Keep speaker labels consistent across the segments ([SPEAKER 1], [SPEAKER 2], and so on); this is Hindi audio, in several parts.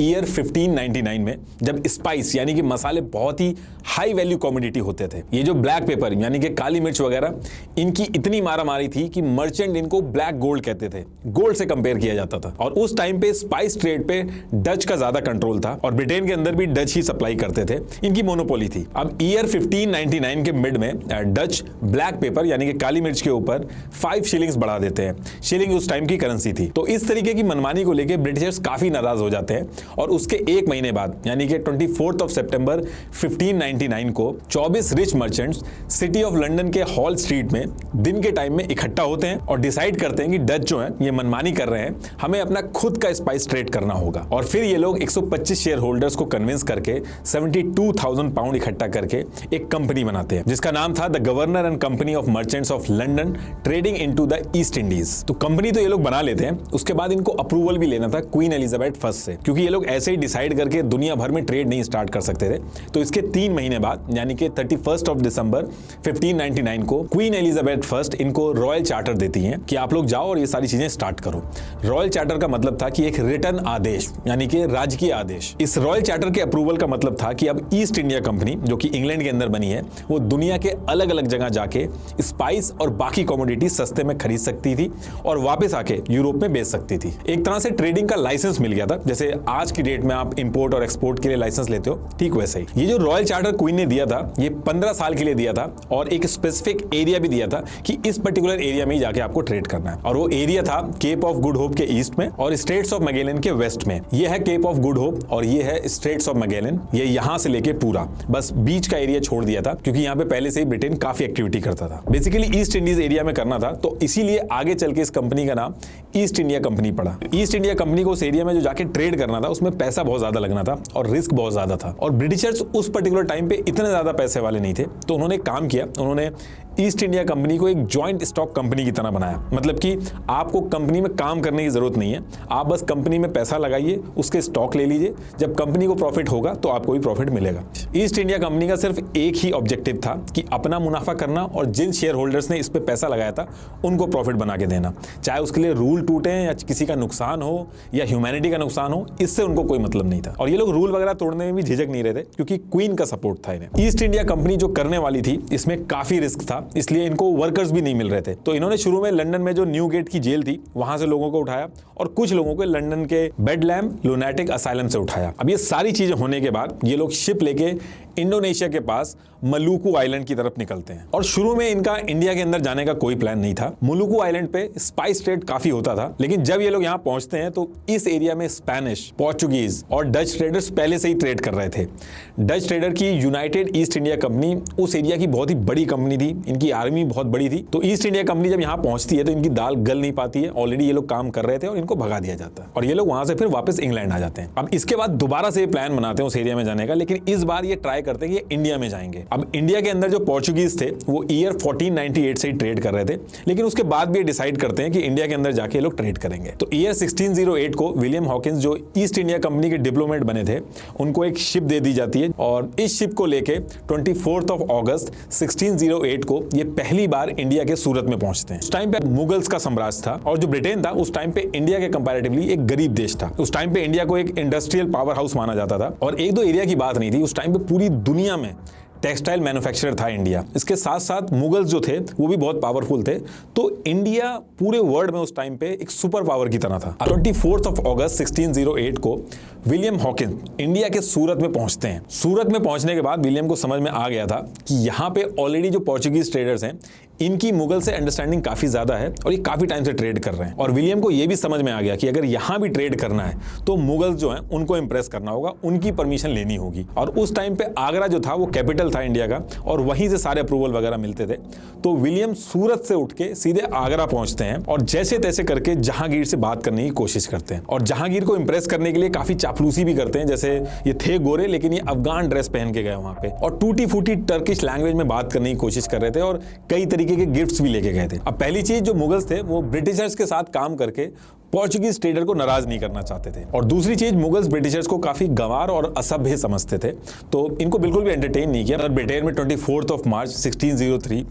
[SPEAKER 1] ईयर 1599 में, जब स्पाइस यानी कि मसाले बहुत ही हाई वैल्यू कमोडिटी होते थे। ये जो ब्लैक पेपर यानी कि काली मिर्च वगैरह, इनकी इतनी मारामारी थी कि मर्चेंट इनको ब्लैक गोल्ड कहते थे, गोल्ड से कंपेयर किया जाता था। और उस टाइम पे स्पाइस ट्रेड पे डच का ज्यादा कंट्रोल था और ब्रिटेन के अंदर भी डच ही सप्लाई करते थे, इनकी मोनोपोली थी। अब ईयर 1599 के मिड में डच ब्लैक पेपर यानी कि काली मिर्च के ऊपर 5 शिलिंग्स बढ़ा देते हैं। शिलिंग उस टाइम की करेंसी थी। तो इस तरीके की मनमानी को लेकर ब्रिटिशर्स काफी नाराज हो जाते हैं और उसके एक महीने बाद यानी कि 24 सितंबर 1599 को 24 rich merchants city of London के हॉल स्ट्रीट में दिन के टाइम में इकट्ठा होते हैं और डिसाइड करते हैं कि डच जो है ये मनमानी कर रहे हैं, हमें अपना खुद का स्पाइस ट्रेड करना होगा। और फिर ये लोग 125 शेयर होल्डर्स को कन्विंस करके 72,000 पाउंड इकट्ठा करके एक कंपनी बनाते हैं जिसका नाम था the governor and company of merchants of London trading into the east Indies. तो कंपनी तो ये लोग बना लेते हैं, उसके बाद इनको अप्रूवल भी लेना था क्वीन एलिजाबेथ फर्स्ट से, क्योंकि ये लोग ऐसे ही डिसाइड करके दुनिया भर में ट्रेड नहीं स्टार्ट कर सकते थे। तो इसके 3 महीने बाद यानी कि 31 दिसंबर 1599 को क्वीन एलिजाबेथ फर्स्ट इनको रॉयल चार्टर देती हैं कि आप लोग जाओ और ये सारी चीजें स्टार्ट करो। रॉयल चार्टर का मतलब था कि एक रिटर्न आदेश यानी कि राजकीय आदेश। इस रॉयल चार्टर के अप्रूवल का मतलब था कि अब ईस्ट इंडिया कंपनी जो कि इंग्लैंड के अंदर बनी है, वो दुनिया के अलग अलग जगह जाके स्पाइस और बाकी कमोडिटी सस्ते में खरीद सकती थी और वापस आके यूरोप में बेच सकती थी। एक तरह से ट्रेडिंग का लाइसेंस मिल गया था, जैसे आज की डेट में आप इंपोर्ट और एक्सपोर्ट के लिए लाइसेंस लेते हो, ठीक वैसे ही। ये जो रॉयल चार्टर क्वीन ने दिया था, ये 15 साल के लिए दिया था और एक स्पेसिफिक एरिया भी दिया था कि इस पर्टिकुलर एरिया में ही जाके आपको ट्रेड करना है। और वो एरिया था केप ऑफ गुड होप के ईस्ट में और स्ट्रेट्स ऑफ मैगेलन के वेस्ट में। ये है केप ऑफ गुड होप और ये है स्ट्रेट्स ऑफ मैगेलन। ये यहां से लेके पूरा बस बीच का एरिया छोड़ दिया था, क्योंकि यहाँ पे पहले से ही ब्रिटेन काफी एक्टिविटी करता था। बेसिकली ईस्ट इंडीज एरिया में करना था, तो इसीलिए आगे चल के इस कंपनी का नाम ईस्ट इंडिया कंपनी पड़ा। ईस्ट इंडिया कंपनी को उस एरिया में जो जाके ट्रेड करना था, उसमें पैसा बहुत ज्यादा लगना था और रिस्क बहुत ज्यादा था। और ब्रिटिशर्स उस पर्टिकुलर टाइम पे इतने ज्यादा पैसे वाले नहीं थे, तो उन्होंने काम किया, उन्होंने ईस्ट इंडिया कंपनी को एक जॉइंट स्टॉक कंपनी की तरह बनाया। मतलब कि आपको कंपनी में काम करने की जरूरत नहीं है, आप बस कंपनी में पैसा लगाइए, उसके स्टॉक ले लीजिए, जब कंपनी को प्रॉफिट होगा तो आपको भी प्रॉफिट मिलेगा। ईस्ट इंडिया कंपनी का सिर्फ एक ही ऑब्जेक्टिव था कि अपना मुनाफा करना और जिन शेयर होल्डर्स ने इस पे पैसा लगाया था उनको प्रॉफिट बना के देना, चाहे उसके लिए रूल टूटे या किसी का नुकसान हो या ह्यूमैनिटी का नुकसान हो, इससे उनको कोई मतलब नहीं था। और ये लोग रूल वगैरह तोड़ने में भी झिझक नहीं रहे थे, क्योंकि क्वीन का सपोर्ट था इन्हें। ईस्ट इंडिया कंपनी जो करने वाली थी, इसमें काफी रिस्क था, इसलिए इनको वर्कर्स भी नहीं मिल रहे थे। तो इन्होंने शुरू में लंदन में जो न्यू गेट की जेल थी, वहां से लोगों को उठाया और कुछ लोगों को लंदन के बेडलैम लुनैटिक असाइलम से उठाया। अब ये सारी चीजें होने के बाद ये लोग शिप लेके इंडोनेशिया के पास मलुकू आइलैंड की तरफ निकलते हैं। और शुरू में इनका इंडिया के अंदर जाने का कोई प्लान नहीं था। मलुकू आइलैंड पे स्पाइस ट्रेड काफी होता था, लेकिन जब ये लोग यहाँ पहुंचते हैं तो इस एरिया में स्पेनिश, पोर्चुगीज और डच ट्रेडर्स पहले से ही ट्रेड कर रहे थे। डच ट्रेडर की यूनाइटेड ईस्ट इंडिया कंपनी उस एरिया की बहुत ही बड़ी कंपनी थी, इनकी आर्मी बहुत बड़ी थी। तो ईस्ट इंडिया कंपनी जब यहाँ पहुंचती है तो इनकी दाल गल नहीं पाती है, ऑलरेडी ये लोग काम कर रहे थे और इनको भगा दिया जाता है और ये लोग वहां से फिर वापस इंग्लैंड आ जाते हैं। अब इसके बाद दोबारा से प्लान बनाते हैं उस एरिया में जाने का, लेकिन इस बार ये ट्राई करते हैं कि इंडिया में जाएंगे। अब इंडिया के अंदर जो पोर्चुगीज थे वो ईयर 1498 से ही ट्रेड कर रहे थे, लेकिन उसके बाद भी ये डिसाइड करते हैं कि इंडिया के अंदर जाके लोग ट्रेड करेंगे। तो ईयर 1608 को विलियम हॉकिंस जो ईस्ट इंडिया कंपनी के डिप्लोमेट बने थे, उनको एक शिप दे दी जाती है और इस शिप को लेके 24 अगस्त 1608 को ये पहली बार इंडिया के सूरत में पहुंचते हैं। उस टाइम पे मुगल्स का साम्राज्य था और जो ब्रिटेन था उस टाइम पे इंडिया के कंपैरेटिवली एक गरीब देश था। उस टाइम पे इंडिया को एक इंडस्ट्रियल पावर हाउस माना जाता था और एक दो एरिया की बात नहीं थी, उस टाइम पे पूरी दुनिया में टेक्सटाइल मैन्युफैक्चरर था इंडिया। इसके साथ साथ मुगल्स जो थे वो भी बहुत पावरफुल थे, तो इंडिया पूरे वर्ल्ड में उस टाइम पे एक सुपर पावर की तरह था। 24 अगस्त 1608 को विलियम हॉकिंस इंडिया के सूरत में पहुंचते हैं। सूरत में पहुंचने के बाद विलियम को समझ में आ गया था कि यहाँ पे ऑलरेडी जो पोर्चुगीज ट्रेडर्स हैं, इनकी मुगल से अंडरस्टैंडिंग काफी ज्यादा है और ये काफी टाइम से ट्रेड कर रहे हैं। और विलियम को ये भी समझ में आ गया कि अगर यहाँ भी ट्रेड करना है तो मुगल्स जो हैं उनको इंप्रेस करना होगा, उनकी परमिशन लेनी होगी। और उस टाइम पे आगरा जो था वो कैपिटल था इंडिया का और वहीं से सारे अप्रूवल वगैरह मिलते थे। तो विलियम सूरत से उठ के सीधे आगरा पहुंचते हैं और जैसे तैसे करके जहांगीर से बात करने की कोशिश करते हैं और जहांगीर को इंप्रेस करने के लिए काफी चापलूसी भी करते हैं। जैसे ये थे गोरे, लेकिन ये अफगान ड्रेस पहन के गए वहां पे और टूटी फूटी टर्किश लैंग्वेज में बात करने की कोशिश कर रहे थे और कई तरीके के गिफ्ट्स भी लेके गए थे। अब पहली चीज, जो मुगल्स थे वो ब्रिटिशर्स के साथ काम करके पोर्चुगीज ट्रेडर को नाराज नहीं करना चाहते थे। और दूसरी चीज, मुगल्स ब्रिटिशर्स को काफी गंवार और असभ्य समझते थे, तो इनको बिल्कुल भी एंटरटेन नहीं किया। और ब्रिटेन में 24 मार्च 1603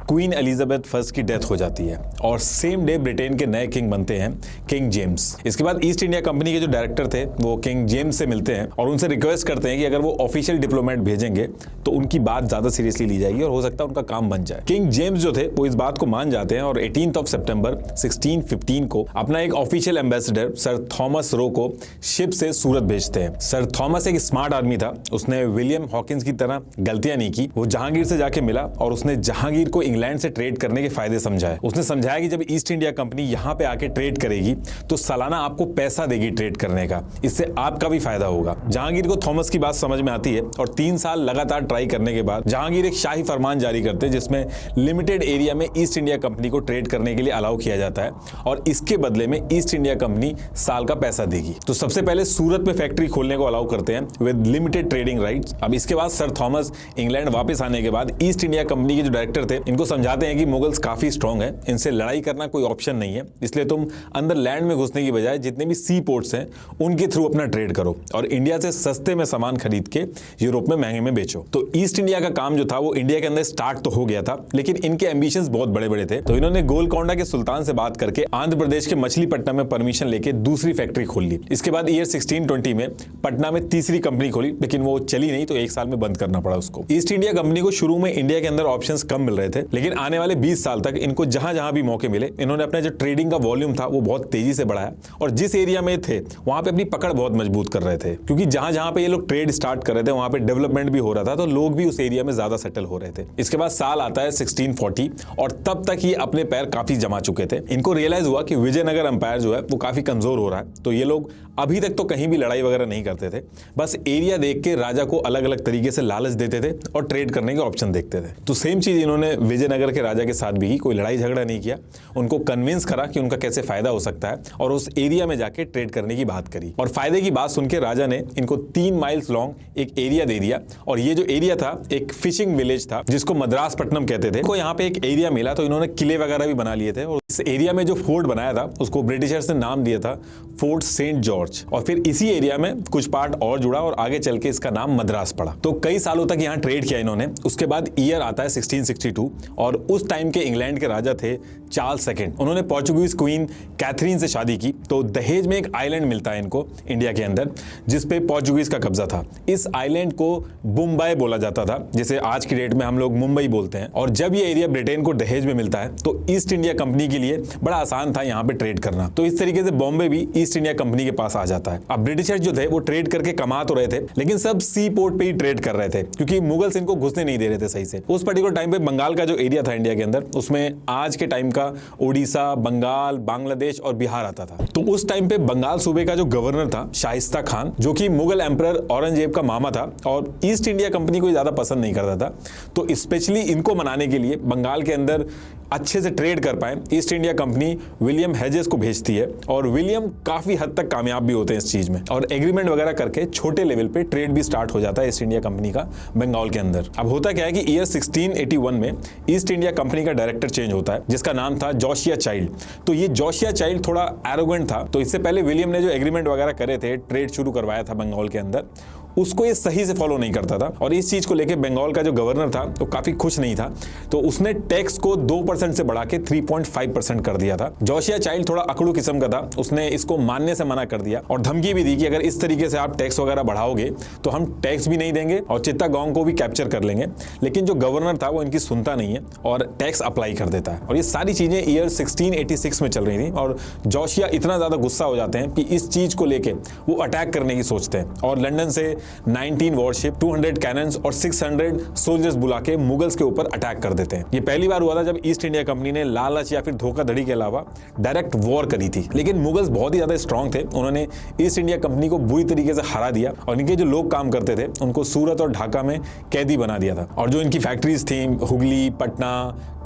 [SPEAKER 1] क्वीन एलिजाबेथ फर्स्ट की डेथ हो जाती है और सेम डे ब्रिटेन के नए किंग बनते हैं किंग जेम्स। इसके बाद ईस्ट इंडिया कंपनी के जो डायरेक्टर थे वो किंग जेम्स से मिलते हैं और उनसे रिक्वेस्ट करते हैं कि अगर वो ऑफिशियल डिप्लोमेट भेजेंगे तो उनकी बात ज्यादा सीरियसली ली जाएगी और हो सकता है उनका काम बन जाए। किंग जेम्स जो थे वो इस बात को मान जाते हैं और 18 सितंबर 1615 को अपना एक official ambassador sir Thomas Roe को शिप से सूरत भेजते हैं। सर थॉमस एक स्मार्ट आदमी था, उसने विलियम हॉकिंस की तरह गलतियां नहीं की। वो जहांगीर से जाके मिला और उसने जहांगीर को इंग्लैंड से ट्रेड करने के फायदे समझाए। उसने समझाया कि जब ईस्ट इंडिया कंपनी यहां पे आके ट्रेड करेगी तो सालाना आपको पैसा देगी ट्रेड करने का, इससे आपका भी फायदा होगा। जहांगीर को थॉमस की बात समझ में आती है और 3 साल लगातार ट्राई करने के बाद जहांगीर एक शाही फरमान जारी करते हैं जिसमें लिमिटेड एरिया में ईस्ट इंडिया कंपनी को ट्रेड करने के लिए अलाउ किया जाता है और इसके बदले में ईस्ट इंडिया कंपनी साल का पैसा देगी। तो सबसे पहले सूरत में फैक्ट्री खोलने को अलाउ करते हैं विद लिमिटेड ट्रेडिंग राइट्स। अब इसके बाद सर थॉमस इंग्लैंड वापस आने के बाद ईस्ट इंडिया कंपनी के जो डायरेक्टर थे इनको समझाते हैं कि मुगल्स काफी स्ट्रांग है, इनसे लड़ाई करना कोई ऑप्शन नहीं है, इसलिए तुम अंदर लैंड में घुसने की बजाय जितने भी सी पोर्ट्स हैं उनके थ्रू अपना ट्रेड करो और इंडिया से सस्ते में सामान खरीद के यूरोप में महंगे में बेचो। तो ईस्ट इंडिया का काम जो था वो इंडिया के अंदर स्टार्ट तो हो गया था, लेकिन इनके एम्बिशंस बहुत बड़े बड़े थे। तो इन्होंने गोलकोंडा के सुल्तान से बात करके आंध्र प्रदेश के मछलीपट्टनम में परमिशन लेके दूसरी फैक्ट्री खोल ली। इसके बाद ईयर 1620 में पटना में तीसरी कंपनी खोली, लेकिन वो चली नहीं तो 1 साल में बंद करना पड़ा उसको। ईस्ट इंडिया कंपनी को शुरू में इंडिया के अंदर ऑप्शंस कम मिल रहे थे, लेकिन आने वाले 20 साल तक इनको जहां जहां भी मौके मिले इन्होंने अपना जो ट्रेडिंग का वॉल्यूम था वो बहुत तेजी से बढ़ाया और जिस एरिया में थे वहां पे अपनी पकड़ बहुत मजबूत कर रहे थे, क्योंकि जहां जहां पे ये लोग ट्रेड स्टार्ट कर रहे थे वहां पे डेवलपमेंट भी हो रहा था, तो लोग भी उस एरिया में ज्यादा सेटल हो रहे थे। इसके बाद साल आता है 1640 और तब तक ये अपने पैर काफी जमा चुके थे। इनको रियलाइज हुआ कि विजयनगर एम्पायर जो है वो काफी कमजोर हो रहा है, तो ये लोग अभी तक तो कहीं भी लड़ाई वगैरह नहीं करते थे, बस एरिया देख के राजा को अलग अलग तरीके से लालच देते थे और ट्रेड करने के ऑप्शन देखते थे। तो सेम चीज इन्होंने विजयनगर के राजा के साथ भी की, कोई लड़ाई झगड़ा नहीं किया, उनको कन्विंस करा कि उनका कैसे फायदा हो सकता है और उस एरिया में जाके ट्रेड करने की बात करी। और फायदे की बात सुनकर राजा ने इनको 3 माइल्स लॉन्ग एक एरिया दे दिया और ये जो एरिया था एक फिशिंग विलेज था जिसको मद्रासपट्टनम कहते थे। इनको यहाँ पे एक एरिया मिला तो इन्होंने किले वगैरह भी बना लिए थे और इस एरिया में जो फोर्ट बनाया था उसको ब्रिटिशर्स ने नाम दिया था फोर्ट सेंट जॉर्ज और फिर इसी एरिया में कुछ पार्ट और जुड़ा और आगे चल के इसका नाम मद्रास पड़ा। तो कई सालों तक यहाँ ट्रेड किया इन्होंने। उसके बाद ईयर आता है 1662 और उस टाइम के इंग्लैंड के राजा थे चार्ल्स II। उन्होंने पोर्चुगीज क्वीन कैथरीन से शादी की, तो दहेज में एक आइलैंड मिलता है इनको इंडिया के अंदर जिसपे पोर्चुगीज का कब्जा था। इस आइलैंड को बुम्बई बोला जाता था, जिसे आज की डेट में हम लोग मुंबई बोलते हैं। और जब ये एरिया ब्रिटेन को दहेज में मिलता है तो ईस्ट इंडिया कंपनी के लिए बड़ा आसान था यहाँ पे ट्रेड करना। तो इस तरीके से बॉम्बे भी ईस्ट इंडिया कंपनी के पास आ जाता है। अब ब्रिटिशर्स जो थे वो ट्रेड करके कमा तो रहे थे, लेकिन सब सी पोर्ट पे ही ट्रेड कर रहे थे क्योंकि मुगल्स इनको घुसने नहीं दे रहे थे सही से। उस पर्टिकुलर टाइम पे बंगाल का जो एरिया था इंडिया के अंदर, उसमें आज के टाइम का ओडिशा, बंगाल, बांग्लादेश और बिहार आता था। तो उस टाइम पे बंगाल सूबे का जो गवर्नर था शाइस्ता खान, जो कि मुगल एम्परर औरंगजेब का मामा था और ईस्ट इंडिया कंपनी को ज्यादा पसंद नहीं करता था। तो स्पेशली इनको मनाने के लिए बंगाल के अंदर अच्छे से ट्रेड कर पाए, east India company William hedges को भेजती है और विलियम काफी हद तक कामयाब भी होते हैं इस चीज में और एग्रीमेंट वगैरह करके छोटे लेवल पे ट्रेड भी स्टार्ट हो जाता है ईस्ट इंडिया कंपनी का बंगाल के अंदर। अब होता क्या है कि ईयर 1681 में ईस्ट इंडिया कंपनी का डायरेक्टर चेंज होता है जिसका नाम था जोशिया चाइल्ड। तो ये जोशिया चाइल्ड थोड़ा एरोगेंट था, तो इससे पहले विलियम ने जो एग्रीमेंट वगैरह करे थे, ट्रेड शुरू करवाया था बंगाल के अंदर, उसको ये सही से फॉलो नहीं करता था और इस चीज को लेके बंगाल का जो गवर्नर था तो काफी खुश नहीं था। तो उसने टैक्स को 2% से बढ़ा के 3.5% कर दिया था। जोशिया चाइल्ड थोड़ा अकड़ू किस्म का था, उसने इसको मानने से मना कर दिया और धमकी भी दी कि अगर इस तरीके से आप टैक्स वगैरह बढ़ाओगे तो हम टैक्स भी नहीं देंगे और चित्तागोंग को भी कैप्चर कर लेंगे। लेकिन जो गवर्नर था वो इनकी सुनता नहीं है और टैक्स अप्लाई कर देता है और ये सारी चीजें ईयर 1686 में चल रही थी और जोशिया इतना ज्यादा गुस्सा हो जाते हैं कि इस चीज को लेके वो अटैक करने की सोचते हैं और लंदन से 19 वॉरशिप, 200 कैनन्स और 600 सोल्जर्स बुला के मुगल्स के ऊपर अटैक कर देते हैं। ये पहली बार हुआ था जब ईस्ट इंडिया कंपनी ने लालच या फिर धोखाधड़ी के अलावा डायरेक्ट वॉर करी थी। लेकिन मुगल्स बहुत ही ज्यादा स्ट्रांग थे, उन्होंने ईस्ट इंडिया कंपनी को बुरी तरीके से हरा दिया और इनके जो लोग काम करते थे उनको सूरत और ढाका में कैदी बना दिया था और जो इनकी फैक्ट्रीज थी हुगली, पटना,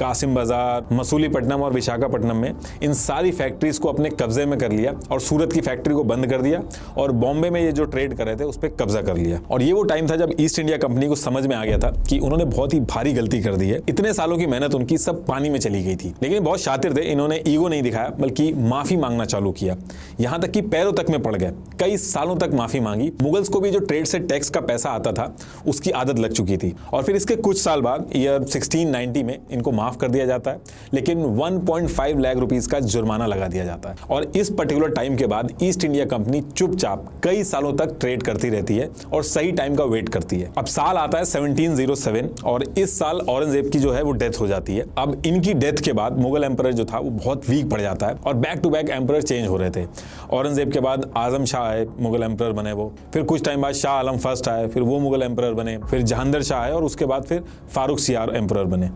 [SPEAKER 1] कासिम बाजार, मसूलीपट्टनम और विशाखापट्टनम में इन सारी फैक्ट्रीज को अपने कब्जे में कर लिया और सूरत की फैक्ट्री को बंद कर दिया और बॉम्बे में ये जो ट्रेड कर रहे थे उस पर कब्जा कर लिया। और ये वो टाइम था जब ईस्ट इंडिया कंपनी को समझ में आ गया था कि उन्होंने बहुत ही भारी गलती कर दी है। इतने सालों की मेहनत उनकी सब पानी में चली गई थी। लेकिन बहुत शातिर थे, इन्होंने ईगो नहीं दिखाया बल्कि माफी मांगना चालू किया, यहां तक कि पैरों तक में पड़ गए। कई सालों तक माफी मांगी। मुगल्स को भी जो ट्रेड से टैक्स का पैसा आता था उसकी आदत लग चुकी थी। और फिर इसके कुछ साल बाद ईयर 1690 में इनको माफ कर दिया जाता है, लेकिन 1.5 लाख रुपीस का जुर्माना लगा दिया जाता है। और इस पर्टिकुलर टाइम के बाद ईस्ट इंडिया कंपनी चुपचाप कई सालों तक ट्रेड करती रहती है और सही टाइम का वेट करती है। अब साल आता है 1707 और इस साल औरंगजेब की जो है वो डेथ हो जाती है। अब इनकी डेथ के बाद मुगल एम्परर जो था वो बहुत वीक पड़ जाता है और back to back emperor change हो रहे थे। औरंगजेब के बाद आजम शाह आए, मुगल एम्परर बने वो। फिर कुछ टाइम बाद शाह आलम फर्स्ट आए, फिर वो मुगल एम्परर बने। फिर जहांगीर शाह आए और उसके बाद फिर फारूक सियार एम्परर बने।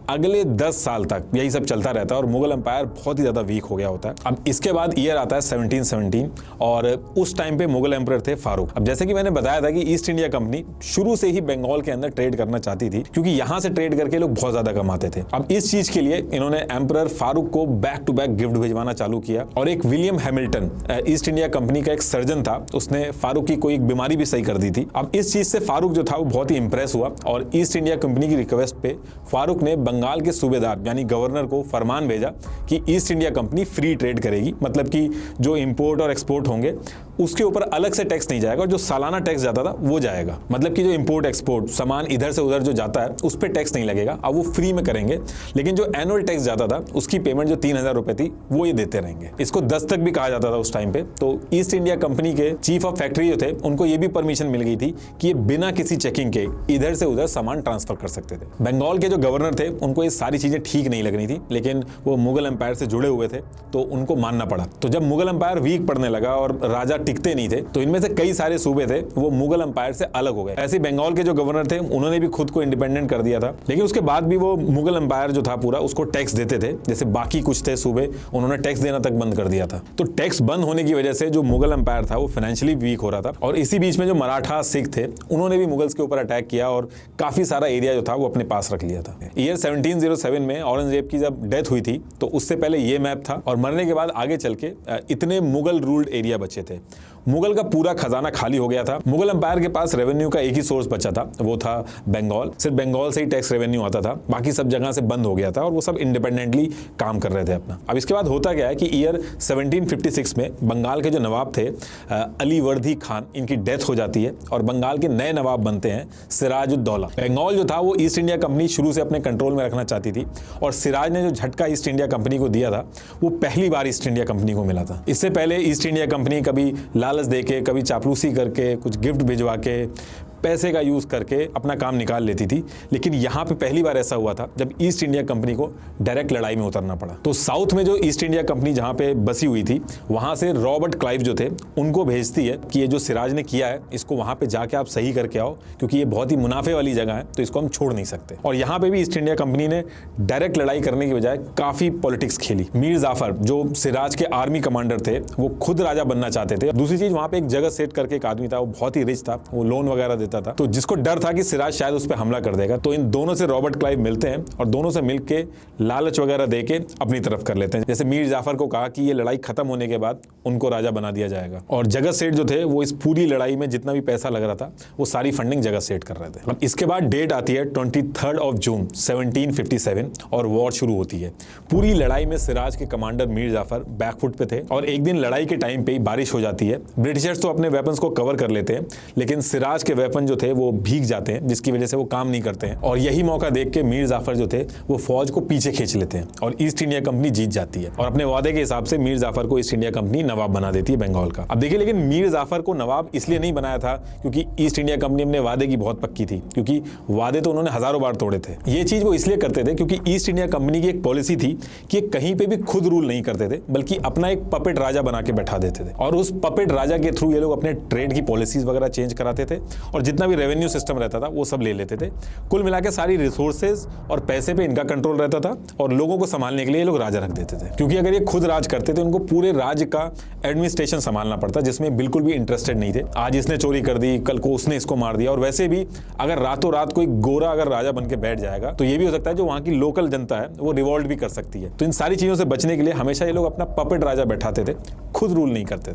[SPEAKER 1] अगले 10 साल तक यही सब चलता रहता है और मुगल एम्पायर बहुत ही ज्यादा वीक हो गया होता है। अब इसके बाद ईयर आता है 1717 और उस टाइम पे मुगल एम्परर थे फारूक। अब जैसे कि मैंने बताया था कि ईस्ट इंडिया कंपनी शुरू से ही बंगाल के अंदर ट्रेड करना चाहती थी, क्योंकि यहां से ट्रेड करके लोग बहुत ज्यादा कमाते थे। अब इस चीज के लिए इन्होंने एम्परर फारूक को बैक टू बैक गिफ्ट भिजवाना चालू किया। और एक William Hamilton east India company का एक सर्जन था, उसने फारूक की कोई एक बीमारी भी सही कर दी थी। अब इस चीज से फारूक जो था वो बहुत ही इंप्रेस हुआ और ईस्ट इंडिया कंपनी की रिक्वेस्ट पे फारूक ने बंगाल के सूबेदार यानी गवर्नर को फरमान भेजा कि east India company free trade करेगी, मतलब कि जो इंपोर्ट और एक्सपोर्ट होंगे उसके ऊपर अलग से टैक्स नहीं जाएगा और जो सालाना टैक्स जाता था वो जाएगा। मतलब कि जो इंपोर्ट एक्सपोर्ट सामान इधर से उधर जो जाता है उस पर टैक्स नहीं लगेगा, अब वो फ्री में करेंगे। लेकिन जो एनुअल टैक्स जाता था उसकी पेमेंट जो 3000 रुपए थी वो ये देते रहेंगे। इसको दस्तक भी कहा जाता था उस टाइम पे। तो ईस्ट इंडिया कंपनी के चीफ ऑफ फैक्ट्री जो थे उनको ये भी परमिशन मिल गई थी कि ये बिना किसी चेकिंग के इधर से उधर सामान ट्रांसफर कर सकते थे। बंगाल के जो गवर्नर थे उनको ये सारी चीजें ठीक नहीं लग रही थी, लेकिन वो मुगल एम्पायर से जुड़े हुए थे तो उनको मानना पड़ा। तो जब मुगल एम्पायर वीक पड़ने लगा और राजा टिकते नहीं थे तो इनमें से कई सारे सूबे थे वो मुगल एम्पायर से अलग हो गए। ऐसे बंगाल के जो गवर्नर थे उन्होंने भी खुद को इंडिपेंडेंट कर दिया था, लेकिन उसके बाद भी वो मुगल एम्पायर जो था पूरा उसको टैक्स देते थे। जैसे बाकी कुछ थे सूबे उन्होंने टैक्स देना तक बंद कर दिया था। तो टैक्स बंद होने की वजह से जो मुगल एम्पायर था वो फाइनेंशियली वीक हो रहा था। और इसी बीच में जो मराठा सिख थे उन्होंने भी मुगल्स के ऊपर अटैक किया और काफी सारा एरिया जो था वो अपने पास रख लिया था। ईयर 1707 में औरंगजेब की जब डेथ हुई थी तो उससे पहले ये मैप था और मरने के बाद आगे चल के इतने मुगल रूल्ड एरिया बचे थे। मुगल का पूरा खजाना खाली हो गया था। मुगल एम्पायर के पास रेवेन्यू का एक ही सोर्स बचा था, वो था बंगाल। सिर्फ बंगाल से ही टैक्स रेवेन्यू आता था, बाकी सब जगह से बंद हो गया था और वो सब इंडिपेंडेंटली काम कर रहे थे अपना। अब इसके बाद होता क्या है कि ईयर 1756 में बंगाल के जो नवाब थे अलीवर्दी खान, इनकी डेथ हो जाती है और बंगाल के नए नवाब बनते हैं सिराजुद्दौला। बंगाल जो था वो ईस्ट इंडिया कंपनी शुरू से अपने कंट्रोल में रखना चाहती थी और सिराज ने जो झटका ईस्ट इंडिया कंपनी को दिया था वो पहली बार ईस्ट इंडिया कंपनी को मिला था। इससे पहले ईस्ट इंडिया कंपनी कभी लालच देके, कभी चापलूसी करके, कुछ गिफ्ट भिजवा के, पैसे का यूज करके अपना काम निकाल लेती थी। लेकिन यहां पे पहली बार ऐसा हुआ था जब ईस्ट इंडिया कंपनी को डायरेक्ट लड़ाई में उतरना पड़ा। तो साउथ में जो ईस्ट इंडिया कंपनी जहां पे बसी हुई थी वहां से रॉबर्ट क्लाइव जो थे उनको भेजती है कि ये जो सिराज ने किया है इसको वहां पे जाके आप सही करके आओ, क्योंकि ये बहुत ही मुनाफे वाली जगह है तो इसको हम छोड़ नहीं सकते। और यहां पे भी ईस्ट इंडिया कंपनी ने डायरेक्ट लड़ाई करने की बजाय काफी पॉलिटिक्स खेली। मीर जाफर जो सिराज के आर्मी कमांडर थे वो खुद राजा बनना चाहते थे। दूसरी चीज वहां पे एक जगह सेट करके एक आदमी था, वो बहुत ही रिच था, वो लोन वगैरह देता था, तो जिसको डर था कि सिराज शायद उस पर हमला कर देगा। तो इन दोनों से रॉबर्ट क्लाइव मिलते हैं और दोनों से मिलके लालच वगैरह देके अपनी तरफ कर लेते हैं। जैसे मीर जाफर को कहा कि ये लड़ाई खत्म होने के बाद उनको राजा बना दिया जाएगा और जगत सेठ जो थे वो इस पूरी लड़ाई में जितना भी पैसा लग रहा था वो सारी फंडिंग जगत सेठ कर रहे थे। अब इसके बाद डेट आती है 23 ऑफ जून 1757 और वॉर शुरू होती है। पूरी लड़ाई में सिराज के कमांडर मीर जाफर बैकफुट पे थे और एक दिन लड़ाई के टाइम पे ही बारिश हो जाती है। ब्रिटिशर्स तो अपने वेपन्स को कवर कर लेते हैं, लेकिन सिराज के वेपन जो थे वो भीग जाते हैं, जिसकी वजह से वो काम नहीं करते हैं। और यही मौका देख के मीर जाफर जो थे वो फौज को पीछे खींच लेते हैं और ईस्ट इंडिया कंपनी जीत जाती है। और अपने वादे के हिसाब से मीर जाफर को ईस्ट इंडिया कंपनी नवाब बना देती है बंगाल का। अब देखिए, लेकिन मीर जाफर को नवाब इसलिए नहीं बनाया था क्योंकि ईस्ट इंडिया कंपनी अपने वादे की बहुत पक्की थी, क्योंकि वादे तो उन्होंने हजारों बार तोड़े थे। ये चीज वो इसलिए करते थे क्योंकि ईस्ट इंडिया कंपनी की एक पॉलिसी थी कि कहीं पे भी खुद रूल नहीं करते थे, बल्कि अपना एक पपेट राजा बना के बैठा देते थे और उस पपेट राजा के थ्रू ये लोग अपने ट्रेड की पॉलिसीज वगैरह चेंज कराते थे। और जितना भी रेवेन्यू सिस्टम रहता था वो सब ले लेते थे। कुल मिला के सारी रिसोर्सेज और पैसे पे इनका कंट्रोल रहता था और लोगों को संभालने के लिए ये लोग राजा रख देते थे, क्योंकि अगर ये खुद राज करते थे उनको पूरे राज्य का एडमिनिस्ट्रेशन संभालना पड़ता, जिसमें बिल्कुल भी इंटरेस्टेड नहीं थे। आज इसने चोरी कर दी, कल को उसने इसको मार दिया। और वैसे भी अगर रातों रात कोई गोरा अगर राजा बन के बैठ जाएगा तो ये भी हो सकता है जो वहां की लोकल जनता है वो रिवॉल्ट भी कर सकती है। तो इन सारी चीजों से बचने के लिए हमेशा ये लोग अपना पपेट राजा बैठाते थे, खुद रूल नहीं करते थे।